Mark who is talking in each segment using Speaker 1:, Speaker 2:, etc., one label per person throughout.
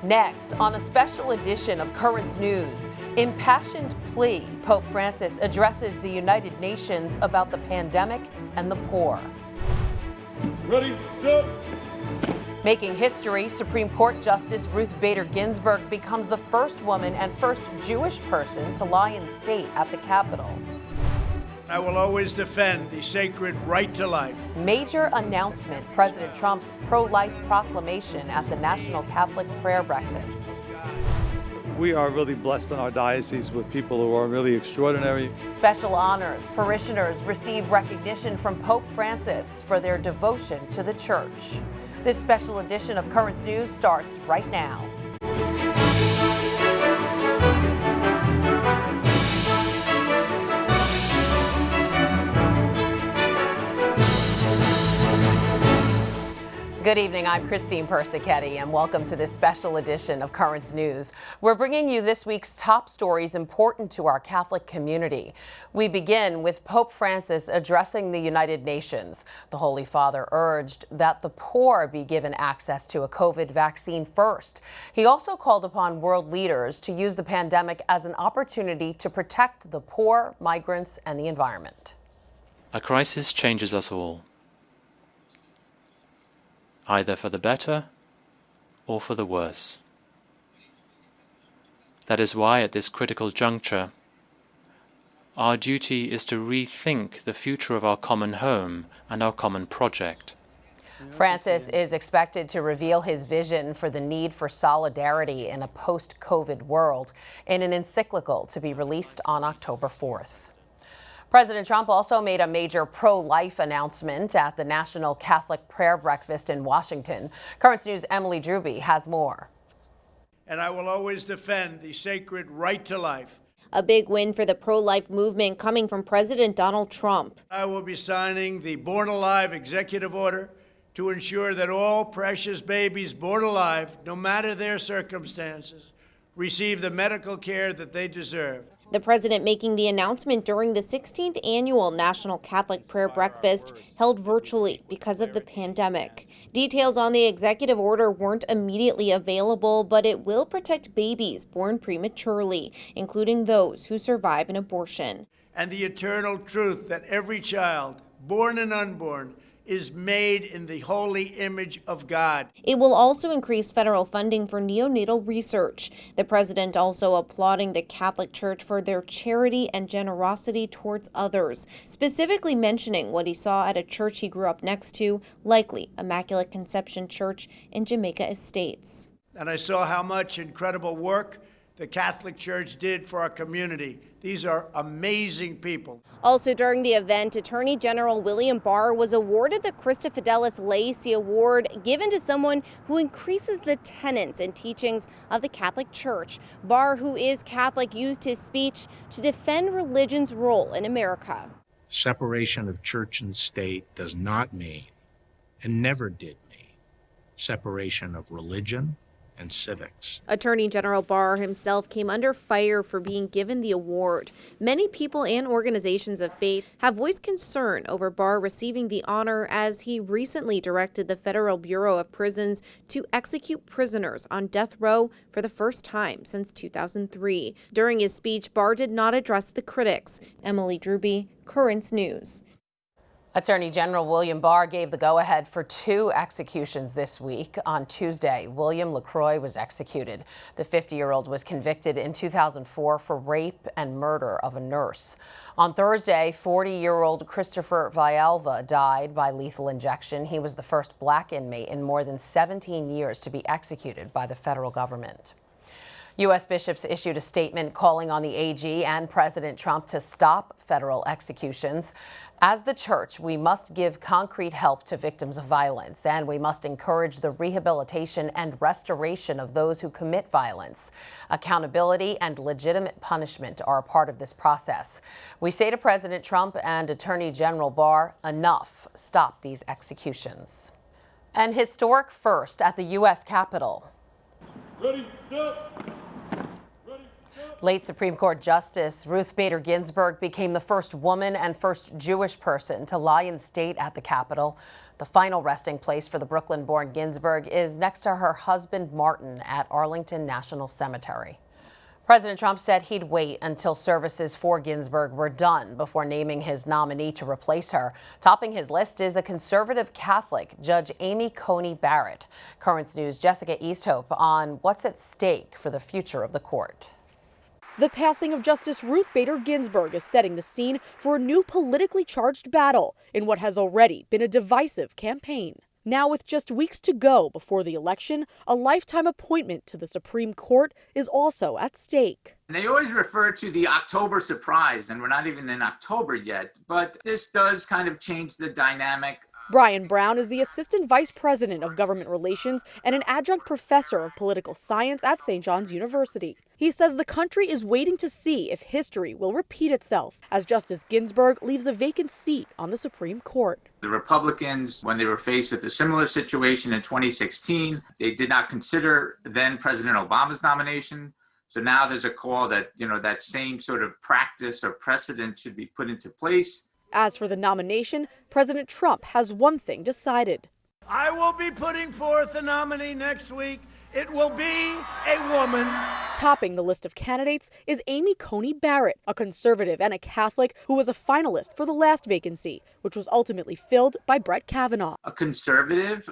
Speaker 1: Next, on a special edition of KURTZ News, impassioned plea, Pope Francis addresses the United Nations about the pandemic and the poor.
Speaker 2: Ready, stop.
Speaker 1: Making history, Supreme Court Justice Ruth Bader Ginsburg becomes the first woman and first Jewish person to lie in state at the Capitol.
Speaker 3: I will always defend the sacred right to life.
Speaker 1: Major announcement, President Trump's pro-life proclamation at the National Catholic Prayer Breakfast.
Speaker 4: We are really blessed in our diocese with people who are really extraordinary.
Speaker 1: Special honors, parishioners receive recognition from Pope Francis for their devotion to the Church. This special edition of KURTZ News starts right now. Good evening, I'm Christine Persichetti, and welcome to this special edition of KURTZ News. We're bringing you this week's top stories important to our Catholic community. We begin with Pope Francis addressing the United Nations. The Holy Father urged that the poor be given access to a COVID vaccine first. He also called upon world leaders to use the pandemic as an opportunity to protect the poor, migrants, and the environment.
Speaker 5: A crisis changes us all, either for the better or for the worse. That is why at this critical juncture, our duty is to rethink the future of our common home and our common project.
Speaker 1: Francis is expected to reveal his vision for the need for solidarity in a post-COVID world in an encyclical to be released on October 4th. President Trump also made a major pro-life announcement at the National Catholic Prayer Breakfast in Washington. KURTZ News' Emily Druby has more.
Speaker 3: And I will always defend the sacred right to life.
Speaker 6: A big win for the pro-life movement coming from President Donald Trump.
Speaker 3: I will be signing the Born Alive executive order to ensure that all precious babies born alive, no matter their circumstances, receive the medical care that they deserve.
Speaker 6: The president making the announcement during the 16th annual National Catholic Prayer Breakfast held virtually because of the pandemic. Details on the executive order weren't immediately available, but it will protect babies born prematurely, including those who survive an abortion.
Speaker 3: And the eternal truth that every child, born and unborn, is made in the holy image of God.
Speaker 6: It will also increase federal funding for neonatal research. The president also applauding the Catholic Church for their charity and generosity towards others, specifically mentioning what he saw at a church he grew up next to, likely Immaculate Conception Church in Jamaica Estates.
Speaker 3: And I saw how much incredible work the Catholic Church did for our community. These are amazing people.
Speaker 6: Also during the event, Attorney General William Barr was awarded the Christa Fidelis Laity Award, given to someone who increases the tenets and teachings of the Catholic Church. Barr, who is Catholic, used his speech to defend religion's role in America.
Speaker 7: Separation of church and state does not mean, and never did mean, separation of religion and civics.
Speaker 6: Attorney General Barr himself came under fire for being given the award. Many people and organizations of faith have voiced concern over Barr receiving the honor, as he recently directed the Federal Bureau of Prisons to execute prisoners on death row for the first time since 2003. During his speech, Barr did not address the critics. Emily Druby, KURTZ News.
Speaker 1: Attorney General William Barr gave the go-ahead for 2 executions this week. On Tuesday, William LaCroix was executed. The 50-year-old was convicted in 2004 for rape and murder of a nurse. On Thursday, 40-year-old Christopher Villalva died by lethal injection. He was the first black inmate in more than 17 years to be executed by the federal government. U.S. bishops issued a statement calling on the AG and President Trump to stop federal executions. As the church, we must give concrete help to victims of violence, and we must encourage the rehabilitation and restoration of those who commit violence. Accountability and legitimate punishment are a part of this process. We say to President Trump and Attorney General Barr, enough. Stop these executions. An historic first at the U.S. Capitol.
Speaker 2: Ready, stop.
Speaker 1: Late Supreme Court Justice Ruth Bader Ginsburg became the first woman and first Jewish person to lie in state at the Capitol. The final resting place for the Brooklyn-born Ginsburg is next to her husband Martin at Arlington National Cemetery. President Trump said he'd wait until services for Ginsburg were done before naming his nominee to replace her. Topping his list is a conservative Catholic, Judge Amy Coney Barrett. Currents News' Jessica Easthope on what's at stake for the future of the court.
Speaker 8: The passing of Justice Ruth Bader Ginsburg is setting the scene for a new politically charged battle in what has already been a divisive campaign. Now, with just weeks to go before the election, a lifetime appointment to the Supreme Court is also at stake.
Speaker 9: And they always refer to the October surprise, and we're not even in October yet, but this does kind of change the dynamic.
Speaker 8: Brian Brown is the Assistant Vice President of Government Relations and an adjunct professor of political science at St. John's University. He says the country is waiting to see if history will repeat itself as Justice Ginsburg leaves a vacant seat on the Supreme Court.
Speaker 9: The Republicans, when they were faced with a similar situation in 2016, they did not consider then President Obama's nomination. So now there's a call that, that same sort of practice or precedent should be put into place.
Speaker 8: As for the nomination, President Trump has one thing decided.
Speaker 3: I will be putting forth a nominee next week. It will be a woman.
Speaker 8: Topping the list of candidates is Amy Coney Barrett, a conservative and a Catholic who was a finalist for the last vacancy, which was ultimately filled by Brett Kavanaugh.
Speaker 9: A conservative,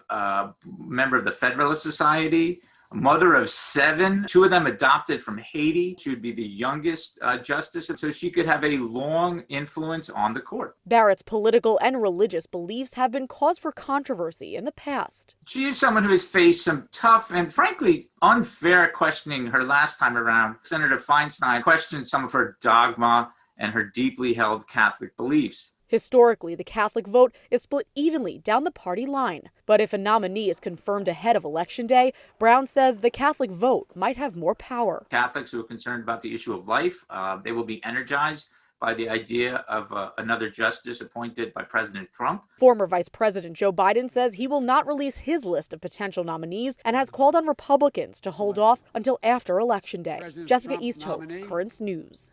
Speaker 9: member of the Federalist Society, a mother of 7, 2 of them adopted from Haiti. She would be the youngest justice, so she could have a long influence on the court.
Speaker 8: Barrett's political and religious beliefs have been cause for controversy in the past.
Speaker 9: She is someone who has faced some tough and frankly unfair questioning her last time around. Senator Feinstein questioned some of her dogma and her deeply held Catholic beliefs.
Speaker 8: Historically, the Catholic vote is split evenly down the party line. But if a nominee is confirmed ahead of Election Day, Brown says the Catholic vote might have more power.
Speaker 9: Catholics who are concerned about the issue of life, they will be energized by the idea of another justice appointed by President Trump.
Speaker 8: Former Vice President Joe Biden says he will not release his list of potential nominees and has called on Republicans to hold off until after Election Day. Jessica Easthope, Currents News.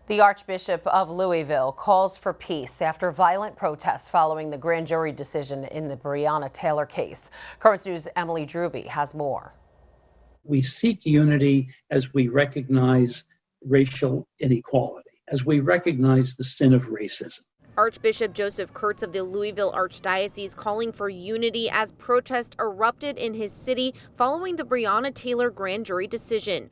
Speaker 1: The Archbishop of Louisville calls for peace after violent protests following the grand jury decision in the Breonna Taylor case. Currents News' Emily Druby has more.
Speaker 10: We seek unity as we recognize racial inequality, as we recognize the sin of racism.
Speaker 6: Archbishop Joseph KURTZ of the Louisville Archdiocese calling for unity as protests erupted in his city following the Breonna Taylor grand jury decision.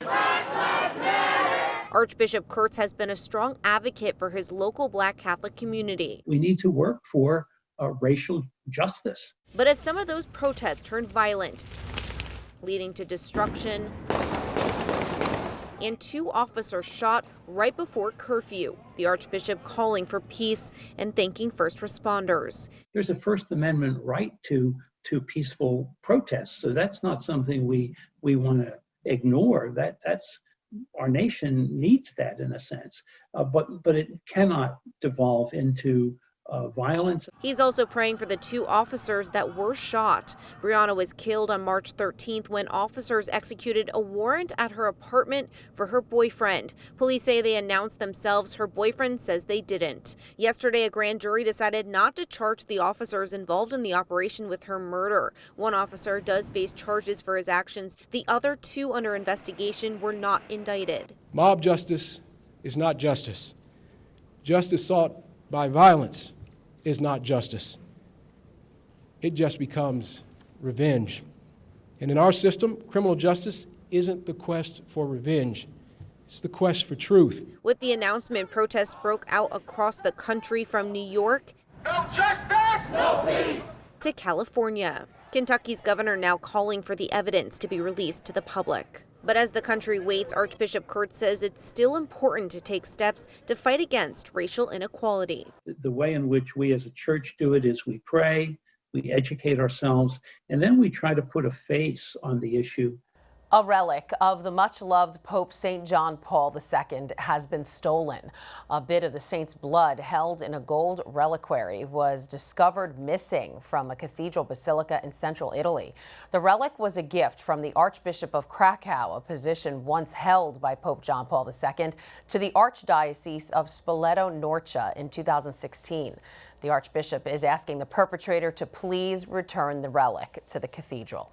Speaker 6: Archbishop KURTZ has been a strong advocate for his local Black Catholic community.
Speaker 10: We need to work for racial justice.
Speaker 6: But as some of those protests turned violent, leading to destruction and 2 officers shot right before curfew, the Archbishop calling for peace and thanking first responders.
Speaker 10: There's a First Amendment right to peaceful protests, so that's not something we want to ignore. That's our nation needs that in a sense, but it cannot devolve into violence.
Speaker 6: He's also praying for the 2 officers that were shot. Breonna was killed on March 13th when officers executed a warrant at her apartment for her boyfriend. Police say they announced themselves. Her boyfriend says they didn't. Yesterday, a grand jury decided not to charge the officers involved in the operation with her murder. One officer does face charges for his actions. The other 2 under investigation were not indicted.
Speaker 11: Mob justice is not justice. Justice sought by violence is not justice. It just becomes revenge. And in our system, criminal justice isn't the quest for revenge. It's the quest for truth.
Speaker 6: With the announcement, protests broke out across the country from New York to California. Kentucky's governor now calling for the evidence to be released to the public. But as the country waits, Archbishop KURTZ says it's still important to take steps to fight against racial inequality.
Speaker 10: The way in which we as a church do it is we pray, we educate ourselves, and then we try to put a face on the issue.
Speaker 1: A relic of the much-loved Pope St. John Paul II has been stolen. A bit of the saint's blood held in a gold reliquary was discovered missing from a cathedral basilica in central Italy. The relic was a gift from the Archbishop of Krakow, a position once held by Pope John Paul II, to the Archdiocese of Spoleto-Norcia in 2016. The Archbishop is asking the perpetrator to please return the relic to the cathedral.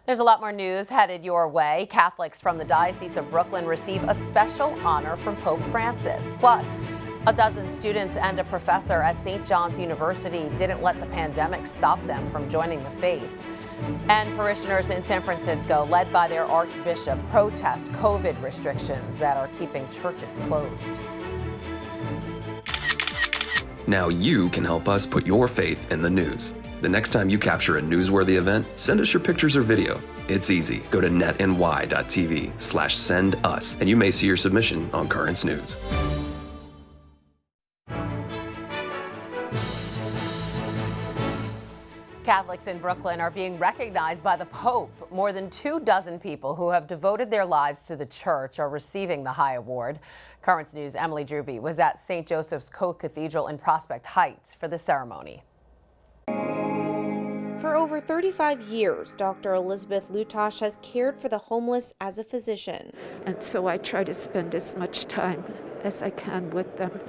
Speaker 1: There's a lot more news headed your way. Catholics from the Diocese of Brooklyn receive a special honor from Pope Francis. Plus, a dozen students and a professor at St. John's University didn't let the pandemic stop them from joining the faith. And parishioners in San Francisco, led by their Archbishop, protest COVID restrictions that are keeping churches closed.
Speaker 12: Now you can help us put your faith in the news. The next time you capture a newsworthy event, send us your pictures or video. It's easy. Go to netny.tv/send us, and you may see your submission on Currents News.
Speaker 1: Catholics in Brooklyn are being recognized by the Pope. More than 24 people who have devoted their lives to the church are receiving the high award. Currents News' Emily Druby was at St. Joseph's Co-Cathedral in Prospect Heights for the ceremony.
Speaker 6: For over 35 years, Dr. Elizabeth Lutash has cared for the homeless as a physician.
Speaker 13: And so I try to spend as much time as I can with them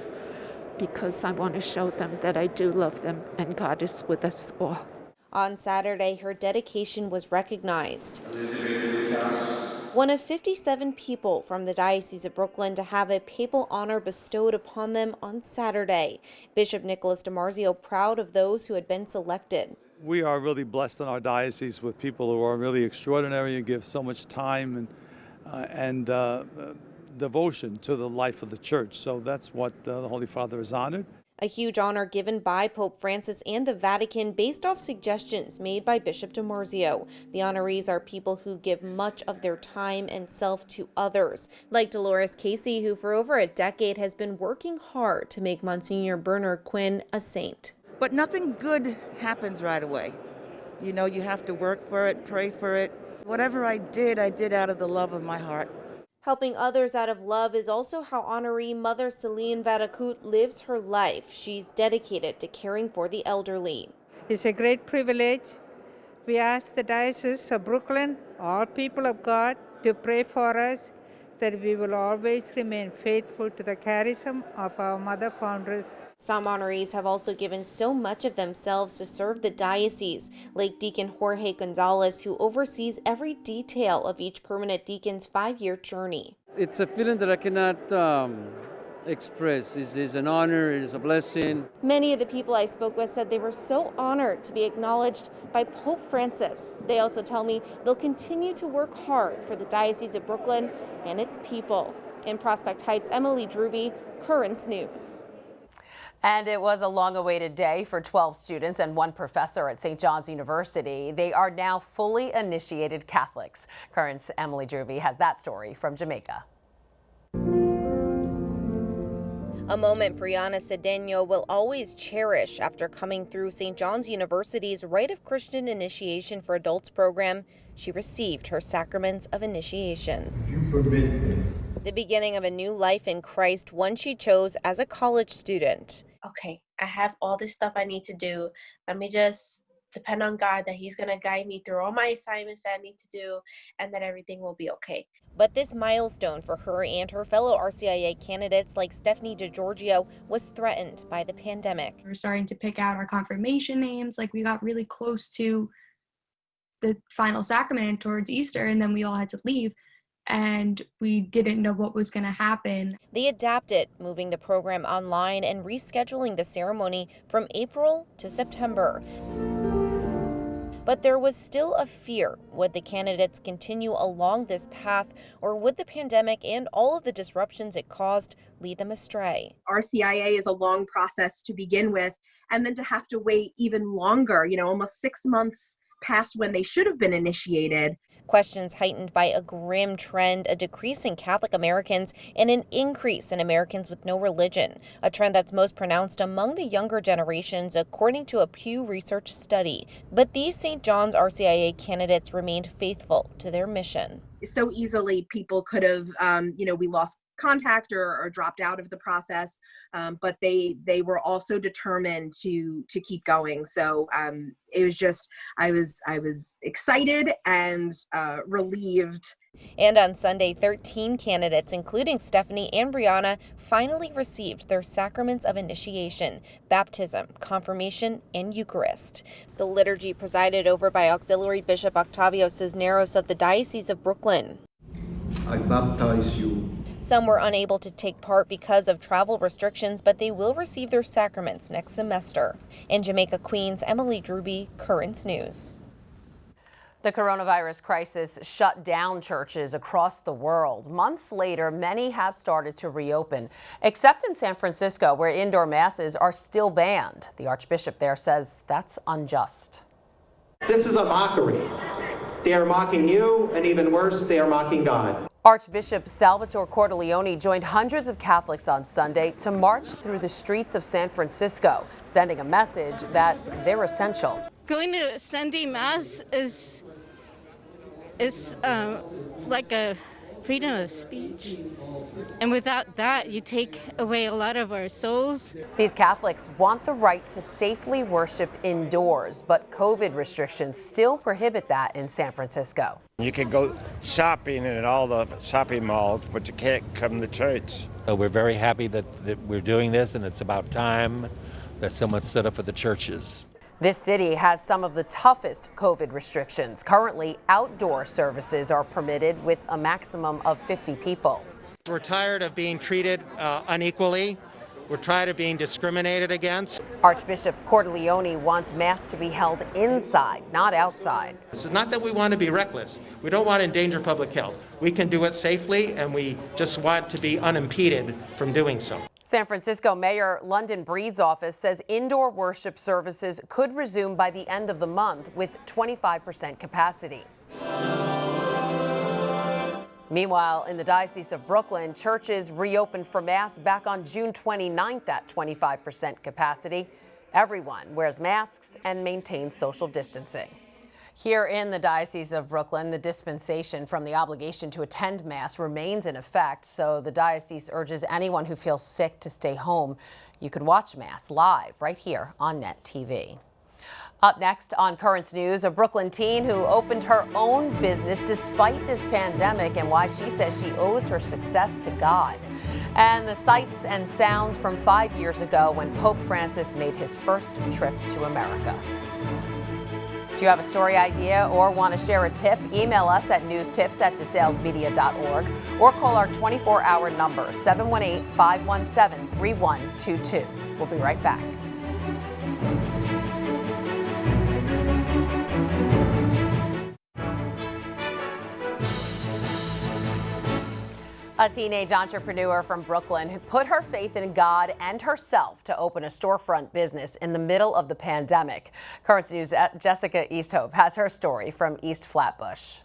Speaker 13: because I want to show them that I do love them and God is with us all.
Speaker 6: On Saturday, her dedication was recognized. One of 57 people from the Diocese of Brooklyn to have a papal honor bestowed upon them on Saturday. Bishop Nicholas DiMarzio proud of those who had been selected.
Speaker 4: We are really blessed in our diocese with people who are really extraordinary and give so much time and devotion to the life of the church. So that's what the Holy Father has honored.
Speaker 6: A huge honor given by Pope Francis and the Vatican based off suggestions made by Bishop DiMarzio. The honorees are people who give much of their time and self to others, like Dolores Casey, who for over a decade has been working hard to make Monsignor Bernard Quinn a saint.
Speaker 14: But nothing good happens right away. You know, you have to work for it, pray for it. Whatever I did out of the love of my heart.
Speaker 6: Helping others out of love is also how honoree Mother Celine Vadacut lives her life. She's dedicated to caring for the elderly.
Speaker 15: It's a great privilege. We ask the Diocese of Brooklyn, all people of God, to pray for us that we will always remain faithful to the charism of our mother foundress.
Speaker 6: Some honorees have also given so much of themselves to serve the diocese, like Deacon Jorge Gonzalez, who oversees every detail of each permanent deacon's 5-year journey.
Speaker 16: It's a feeling that I cannot express. It's an honor, it is a blessing.
Speaker 6: Many of the people I spoke with said they were so honored to be acknowledged by Pope Francis. They also tell me they'll continue to work hard for the Diocese of Brooklyn and its people. In Prospect Heights, Emily Druby, Currents News.
Speaker 1: And it was a long-awaited day for 12 students and 1 professor at St. John's University. They are now fully initiated Catholics. Currents' Emily Druby has that story from Jamaica.
Speaker 6: A moment Brianna Cedeno will always cherish after coming through St. John's University's Rite of Christian Initiation for Adults program. She received her sacraments of initiation. The beginning of a new life in Christ, one she chose as a college student.
Speaker 17: Okay, I have all this stuff I need to do. Let me just depend on God that He's going to guide me through all my assignments that I need to do and that everything will be okay.
Speaker 6: But this milestone for her and her fellow RCIA candidates like Stephanie DiGiorgio was threatened by the pandemic.
Speaker 18: We're starting to pick out our confirmation names. Like, we got really close to the final sacrament towards Easter, and then we all had to leave. And we didn't know what was going to happen.
Speaker 6: They adapted, moving the program online and rescheduling the ceremony from April to September. But there was still a fear. Would the candidates continue along this path, or would the pandemic and all of the disruptions it caused lead them astray?
Speaker 19: RCIA is a long process to begin with, and then to have to wait even longer, almost 6 months past when they should have been initiated.
Speaker 6: Questions heightened by a grim trend, a decrease in Catholic Americans, and an increase in Americans with no religion, a trend that's most pronounced among the younger generations, according to a Pew Research study. But these St. John's RCIA candidates remained faithful to their mission.
Speaker 19: So easily people could have, we lost contact or dropped out of the process, but they were also determined to keep going. So it was just, I was excited and relieved.
Speaker 6: And on Sunday, 13 candidates, including Stephanie and Brianna, finally received their sacraments of initiation, baptism, confirmation, and Eucharist. The liturgy presided over by Auxiliary Bishop Octavio Cisneros of the Diocese of Brooklyn.
Speaker 20: I baptize you.
Speaker 6: Some were unable to take part because of travel restrictions, but they will receive their sacraments next semester. In Jamaica, Queens, Emily Druby, KURTZ News.
Speaker 1: The coronavirus crisis shut down churches across the world. Months later, many have started to reopen, except in San Francisco, where indoor masses are still banned. The Archbishop there says that's unjust.
Speaker 21: This is a mockery. They are mocking you, and even worse, they are mocking God.
Speaker 1: Archbishop Salvatore Cordileone joined hundreds of Catholics on Sunday to march through the streets of San Francisco, sending a message that they're essential.
Speaker 22: Going to Sunday Mass is like a freedom of speech. And without that, you take away a lot of our souls.
Speaker 1: These Catholics want the right to safely worship indoors, but COVID restrictions still prohibit that in San Francisco.
Speaker 23: You can go shopping in all the shopping malls, but you can't come to church.
Speaker 24: We're very happy that we're doing this, and it's about time that someone stood up for the churches.
Speaker 1: This city has some of the toughest COVID restrictions. Currently, outdoor services are permitted with a maximum of 50 people.
Speaker 25: We're tired of being treated unequally. We're tired of being discriminated against.
Speaker 1: Archbishop Cordileone wants Mass to be held inside, not outside.
Speaker 25: This is not that we want to be reckless. We don't want to endanger public health. We can do it safely, and we just want to be unimpeded from doing so.
Speaker 1: San Francisco Mayor London Breed's office says indoor worship services could resume by the end of the month with 25% capacity. Meanwhile, in the Diocese of Brooklyn, churches reopened for Mass back on June 29th at 25% capacity. Everyone wears masks and maintains social distancing. Here in the Diocese of Brooklyn, the dispensation from the obligation to attend Mass remains in effect, so the diocese urges anyone who feels sick to stay home. You can watch Mass live right here on Net TV. Up next on KURTZ News, a Brooklyn teen who opened her own business despite this pandemic and why she says she owes her success to God. And the sights and sounds from 5 years ago when Pope Francis made his first trip to America. Do you have a story idea or want to share a tip? Email us at newstips@desalesmedia.org or call our 24-hour number, 718-517-3122. We'll be right back. A teenage entrepreneur from Brooklyn who put her faith in God and herself to open a storefront business in the middle of the pandemic. KURTZ News' Jessica Easthope has her story from East Flatbush.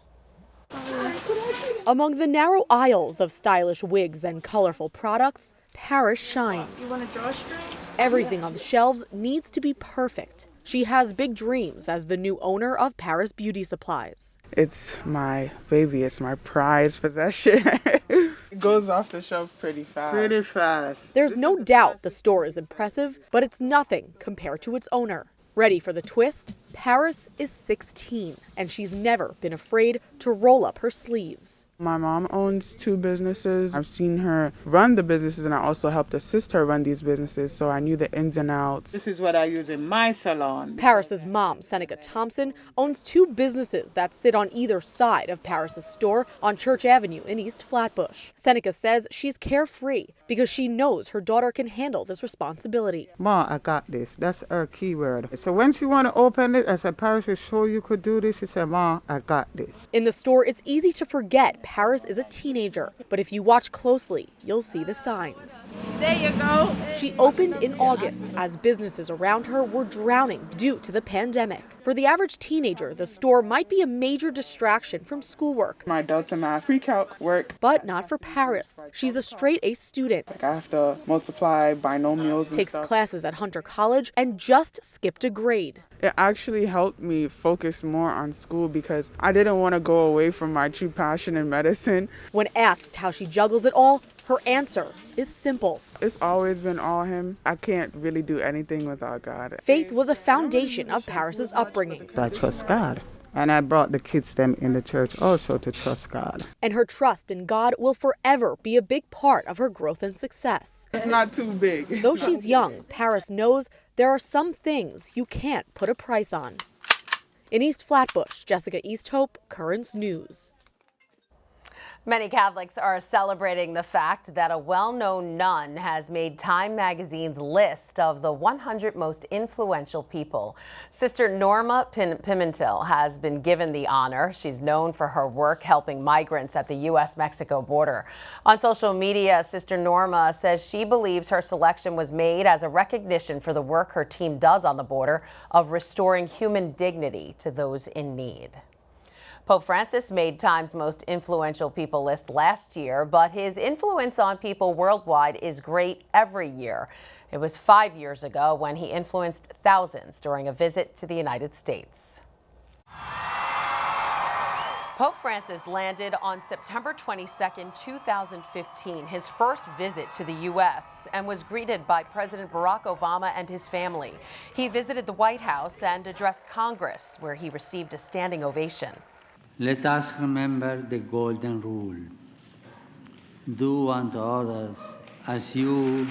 Speaker 8: Among the narrow aisles of stylish wigs and colorful products, Paris shines.
Speaker 22: You want a drawstring?
Speaker 8: Everything on the shelves needs to be perfect. She has big dreams as the new owner of Paris Beauty Supplies.
Speaker 26: It's my baby. It's my prized possession. It goes off the shelf pretty fast. Pretty fast.
Speaker 8: There's no doubt the store is impressive, but it's nothing compared to its owner. Ready for the twist? Paris is 16, and she's never been afraid to roll up her sleeves.
Speaker 26: My mom owns 2 businesses. I've seen her run the businesses, and I also helped assist her run these businesses, so I knew the ins and outs.
Speaker 27: This is what I use in my salon.
Speaker 8: Paris's mom, Seneca Thompson, owns 2 businesses that sit on either side of Paris's store on Church Avenue in East Flatbush. Seneca says she's carefree because she knows her daughter can handle this responsibility.
Speaker 27: Ma, I got this. That's her keyword. So when she want to open it, I said, Paris will show you could do this. She said, Ma, I got this.
Speaker 8: In the store, it's easy to forget Paris is a teenager, but if you watch closely, you'll see the signs.
Speaker 22: There you go.
Speaker 8: She opened in August as businesses around her were drowning due to the pandemic. For the average teenager, the store might be a major distraction from schoolwork.
Speaker 26: My Delta Math pre-calc work.
Speaker 8: But not for Paris. She's a straight-A student.
Speaker 26: I have to multiply binomials and
Speaker 8: Takes
Speaker 26: stuff.
Speaker 8: classes at Hunter College and just skipped a grade.
Speaker 26: It actually helped me focus more on school because I didn't want to go away from my true passion in medicine.
Speaker 8: When asked how she juggles it all, her answer is simple.
Speaker 26: It's always been all him. I can't really do anything without God.
Speaker 8: Faith was a foundation of Paris's upbringing.
Speaker 27: I trust God. And I brought the kids them in the church also to trust God.
Speaker 8: And her trust in God will forever be a big part of her growth and success.
Speaker 26: It's not too big.
Speaker 8: Though she's young, Paris knows there are some things you can't put a price on. In East Flatbush, Jessica Easthope, KURTZ News.
Speaker 1: Many Catholics are celebrating the fact that a well-known nun has made Time magazine's list of the 100 most influential people. Sister Norma Pimentel has been given the honor. She's known for her work helping migrants at the U.S.-Mexico border. On social media, Sister Norma says she believes her selection was made as a recognition for the work her team does on the border of restoring human dignity to those in need. Pope Francis made Time's most influential people list last year, but his influence on people worldwide is great every year. It was 5 years ago when he influenced thousands during a visit to the United States. Pope Francis landed on September 22, 2015, his first visit to the U.S., and was greeted by President Barack Obama and his family. He visited the White House and addressed Congress, where he received a standing ovation.
Speaker 2: Let us remember the golden rule. Do unto others as you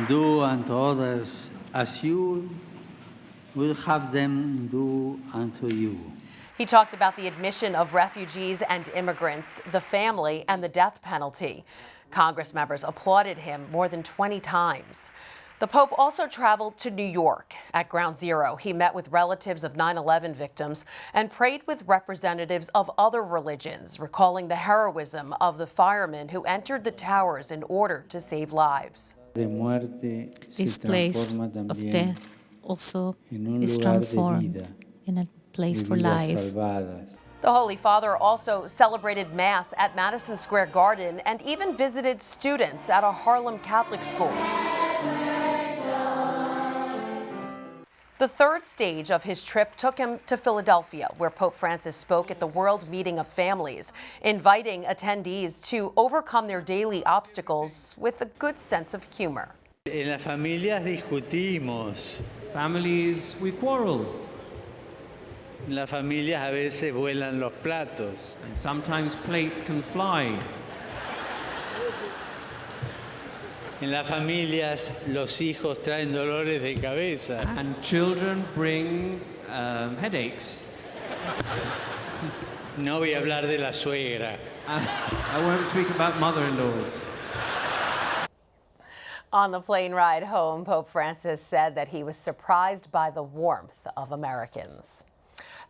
Speaker 2: do unto others as you will have them do unto you.
Speaker 1: He talked about the admission of refugees and immigrants, the family, and the death penalty. Congress members applauded him more than 20 times. The Pope also traveled to New York. At Ground Zero, he met with relatives of 9/11 victims and prayed with representatives of other religions, recalling the heroism of the firemen who entered the towers in order to save lives.
Speaker 3: This place of death also is transformed in a place for life.
Speaker 1: The Holy Father also celebrated Mass at Madison Square Garden and even visited students at a Harlem Catholic school. The third stage of his trip took him to Philadelphia, where Pope Francis spoke at the World Meeting of Families, inviting attendees to overcome their daily obstacles with a good sense of humor.
Speaker 2: En las familias discutimos.
Speaker 5: Families, we quarrel.
Speaker 2: En las familias a veces vuelan los platos.
Speaker 5: And sometimes plates can fly.
Speaker 2: En las familias los hijos traen dolores de cabeza.
Speaker 5: And children bring headaches.
Speaker 2: No voy a hablar de la suegra.
Speaker 5: I won't speak about mother-in-laws.
Speaker 1: On the plane ride home, Pope Francis said that he was surprised by the warmth of Americans.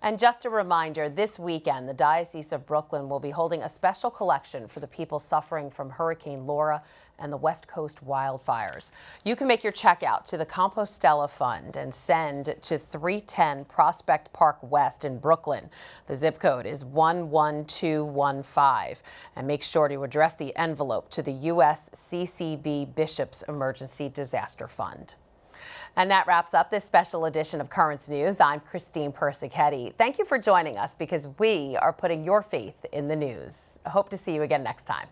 Speaker 1: And just a reminder, this weekend, the Diocese of Brooklyn will be holding a special collection for the people suffering from Hurricane Laura and the West Coast wildfires. You can make your check out to the Compostela Fund and send to 310 Prospect Park West in Brooklyn. The zip code is 11215. And make sure to address the envelope to the USCCB Bishop's Emergency Disaster Fund. And that wraps up this special edition of KURTZ News. I'm Christine Persichetti. Thank you for joining us because we are putting your faith in the news. I hope to see you again next time.